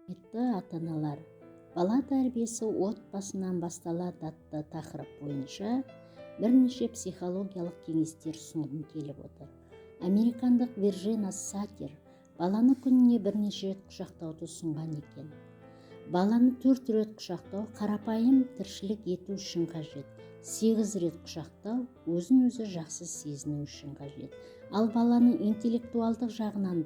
Құрметті ата-аналар, бала тәрбиесі отбасынан басталады атты тақырып бойынша бірнеше психологиялық кеңестер ұсынғым келіп отыр. Американдық Вирджина Сатир баланы күніне бірнеше рет құшақтауды ұсынған екен. Баланы 4 рет құшақтау қарапайым тіршілік ету үшін қажет. 8 рет құшақтау өзін-өзі жақсы сезіну үшін қажет. Ал баланы интеллектуалдық жағынан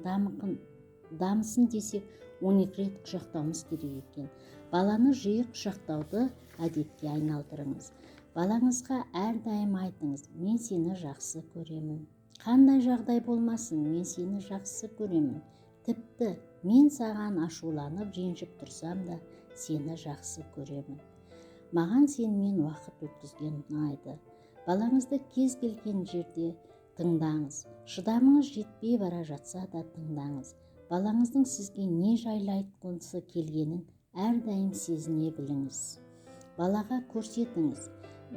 дамысын десек 12 рет құшақтауымыз керек екен. Баланы жиі құшақтауды әдетке айналдырыңыз. Балаңызға әрдайым айтыңыз: мен сені жақсы көремін. Қандай жағдай болмасын, мен сені жақсы көремін. Тіпті мен саған ашуланып ренжіп тұрсам да сені жақсы көремін. Маған сенімен уақыт өткізген ұнайды. Балаңызды кез келген жерде тыңдаңыз. Шыдамыңыз жетпей бара жатса да тыңдаңыз. Балаңыздың сізге не жайлы айтқысы келгенін әрдайым сезіне біліңіз. Балаға көрсетіңіз.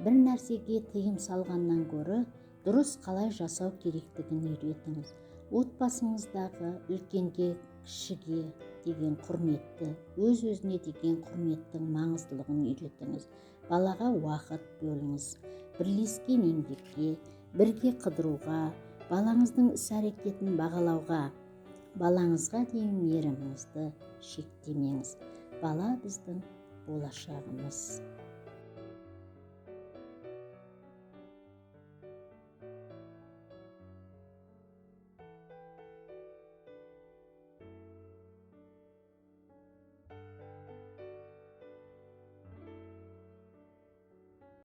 Бір нәрсеге тыйым салғаннан гөрі дұрыс қалай жасау керектігін үйретіңіз. Отбасыңыздағы үлкенге, кішіге деген құрметті, өз-өзіне деген құрметтің маңыздылығын үйретіңіз. Балаға уақыт бөліңіз. Бірлескен еңбекке, бірге қыдыруға, балаңыздың іс-әрекетін бағалауға, балаңызға деген мейіріміңізді шектемеңіз. Бала біздің болашағымыз.